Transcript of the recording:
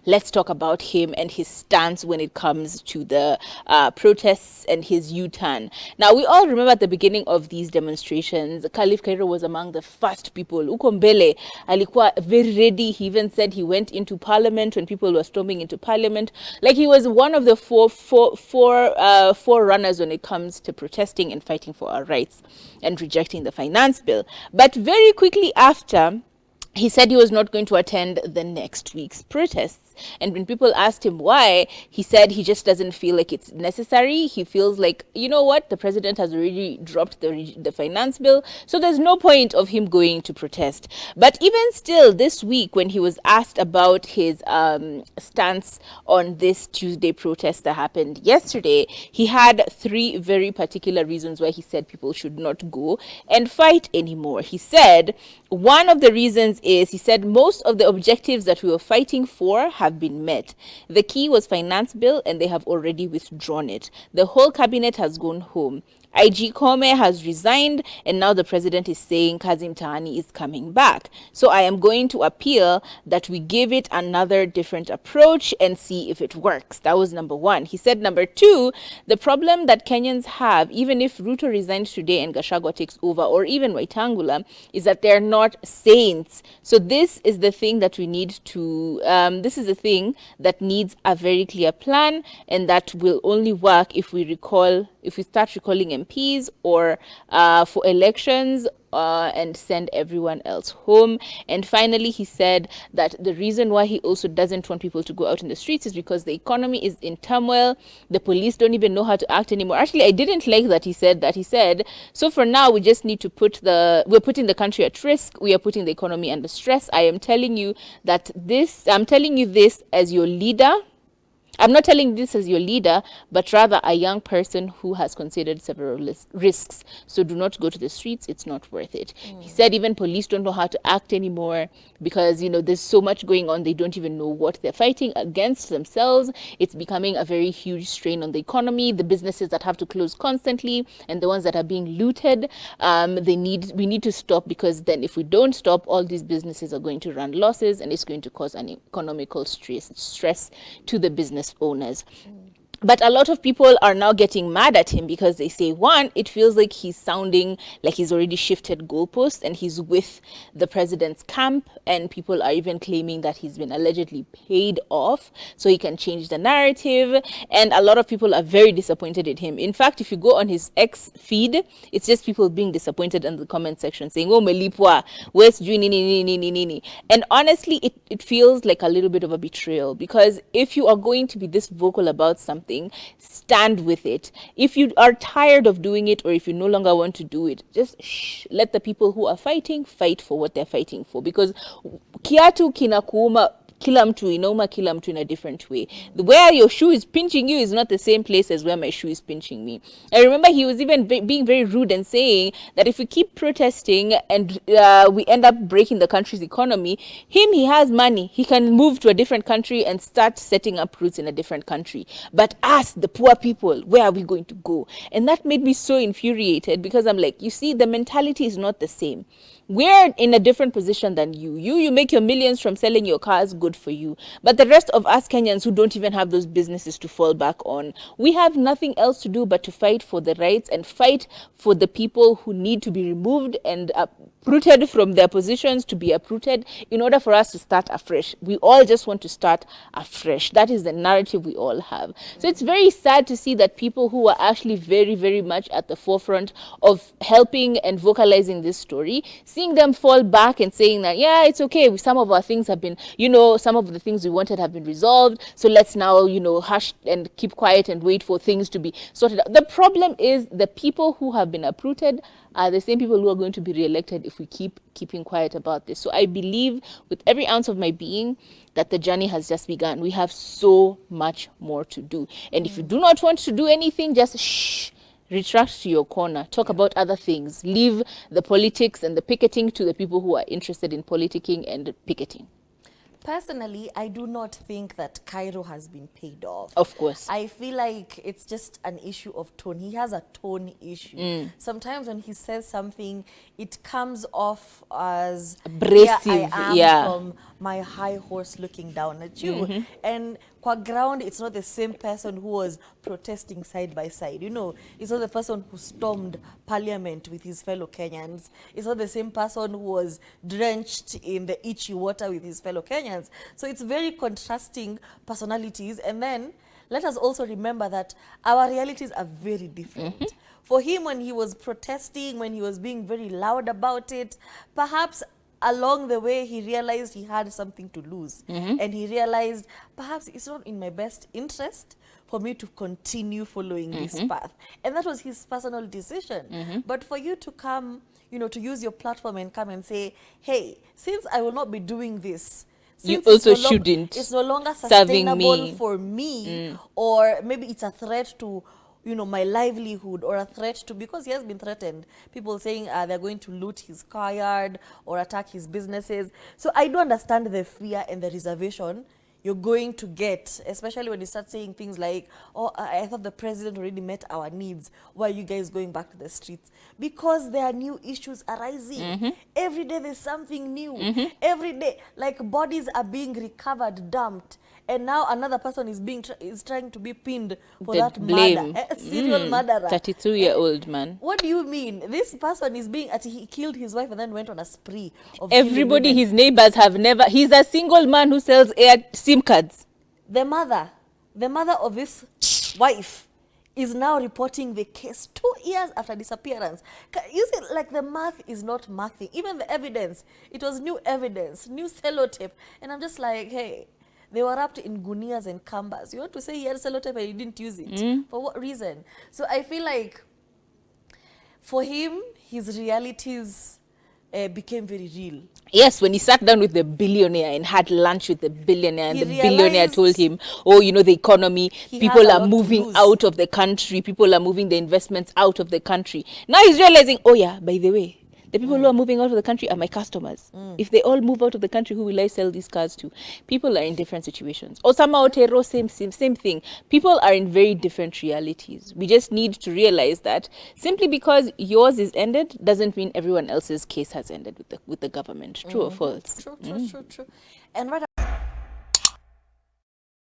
let's talk about him and his stance when it comes to the protests and his U-turn. Now, we all remember at the beginning of these demonstrations, Khalif Kairo was among the first people. Ukombele alikuwa very ready. He even said he went into parliament when people were storming into parliament. Like, he was one of the four runners when it comes to protesting and fighting for our rights and rejecting the finance bill. But very quickly after, he said he was not going to attend the next week's protests. And when people asked him why, he said he just doesn't feel like it's necessary. He feels like, you know what, the president has already dropped the finance bill, so there's no point of him going to protest. But even still, this week, when he was asked about his stance on this Tuesday protest that happened yesterday, he had three very particular reasons why he said people should not go and fight anymore. He said one of the reasons is, he said, most of the objectives that we were fighting for have been met. The key was finance bill, and they have already withdrawn it. The whole cabinet has gone home. IG Kome has resigned, and now the president is saying Kazim Tahani is coming back. So I am going to appeal that we give it another different approach and see if it works. That was number one. He said number two, the problem that Kenyans have, even if Ruto resigns today and Gachagua takes over, or even Waitangula, is that they're not saints. So this is the thing that we need to, this is the thing that needs a very clear plan, and that will only work if we start recalling MPs or for elections and send everyone else home. And finally, he said that the reason why he also doesn't want people to go out in the streets is because the economy is in turmoil. The police don't even know how to act anymore. Actually, I didn't like that he said that. He said, so for now, we just need to we're putting the country at risk. We are putting the economy under stress. I am telling you I'm telling you this as your leader. I'm not telling this as your leader, but rather a young person who has considered several risks. So do not go to the streets. It's not worth it. He said even police don't know how to act anymore because, there's so much going on. They don't even know what they're fighting against themselves. It's becoming a very huge strain on the economy. The businesses that have to close constantly and the ones that are being looted, we need to stop, because then if we don't stop, all these businesses are going to run losses, and it's going to cause an economical stress to the business owners. But a lot of people are now getting mad at him because they say, one, it feels like he's sounding like he's already shifted goalposts and he's with the president's camp, and people are even claiming that he's been allegedly paid off so he can change the narrative. And a lot of people are very disappointed in him. In fact, if you go on his X feed, it's just people being disappointed in the comment section saying, oh, Melipwa, where's Nini? And honestly, it feels like a little bit of a betrayal, because if you are going to be this vocal about something, stand with it. If you are tired of doing it, or if you no longer want to do it, just let the people who are fighting fight for what they're fighting for, because kiatu kinakuuma kila mtu inauma kila mtu in a different way. Where your shoe is pinching you is not the same place as where my shoe is pinching me. I remember he was even being very rude and saying that if we keep protesting and we end up breaking the country's economy, he has money. He can move to a different country and start setting up roots in a different country. But us, the poor people, where are we going to go? And that made me so infuriated, because I'm like, you see, the mentality is not the same. We're in a different position than you. You make your millions from selling your cars, good for you. But the rest of us Kenyans who don't even have those businesses to fall back on, we have nothing else to do but to fight for the rights and fight for the people who need to be removed and uprooted from their positions, to be uprooted in order for us to start afresh. We all just want to start afresh. That is the narrative we all have. So it's very sad to see that people who are actually very, very much at the forefront of helping and vocalizing this story, seeing them fall back and saying that, yeah, it's okay, some of our things have been, some of the things we wanted have been resolved, so let's now, hush and keep quiet and wait for things to be sorted out. The problem is the people who have been uprooted are the same people who are going to be re-elected if we keeping quiet about this. So I believe with every ounce of my being that the journey has just begun. We have so much more to do. And if you do not want to do anything, just retract to your corner, talk about other things, leave the politics and the picketing to the people who are interested in politicking and picketing. personally, I do not think that Kairo has been paid off. Of course. I feel like it's just an issue of tone. He has a tone issue. Sometimes when he says something, it comes off as Abrasive, I am yeah. from my high horse looking down at you. And qua ground, it's not the same person who was protesting side by side. You know, it's not the person who stormed parliament with his fellow Kenyans. It's not the same person who was drenched in the itchy water with his fellow Kenyans. So it's very contrasting personalities. And then let us also remember that our realities are very different. For him, when he was protesting, when he was being very loud about it, perhaps along the way he realized he had something to lose. And he realized perhaps it's not in my best interest for me to continue following this path. And that was his personal decision. But for you to come, you know, to use your platform and come and say, hey, since I will not be doing this, You also shouldn't. It's no longer Serving sustainable me. for me, or maybe it's a threat to, you know, my livelihood, or a threat to, because he has been threatened. People saying they're going to loot his car yard or attack his businesses. So I do understand the fear and the reservation you're going to get, especially when you start saying things like, oh, I thought the president already met our needs. Why are you guys going back to the streets? Because there are new issues arising. Every day there's something new. Every day, like bodies are being recovered, dumped. And now another person is trying to be pinned for The that blame. murder. Serial murderer. 32-year-old man. What do you mean? This person is being, he killed his wife and then went on a spree of Everybody, killing women. his neighbors have never, he's a single man who sells SIM cards. The mother of this wife is now reporting the case 2 years after disappearance. You see, like the math is not mathing. Even the evidence, it was new evidence, new sellotape. And I'm just like, hey, they were wrapped in gunias and canvas. You want to say he had sellotape and he didn't use it? For what reason? So I feel like for him, his realities became very real. Yes, when he sat down with the billionaire and had lunch with the billionaire, and He the billionaire realized told him, oh, you know, the economy, he people has a are lot to moving lose. out of the country, people are moving the investments out of the country. Now he's realizing, oh yeah, by the way, the people who are moving out of the country are my customers. If they all move out of the country, who will I sell these cars to? People are in different situations. Osama Otero, same thing. People are in very different realities. We just need to realize that simply because yours is ended doesn't mean everyone else's case has ended with the government. True or false? True. And right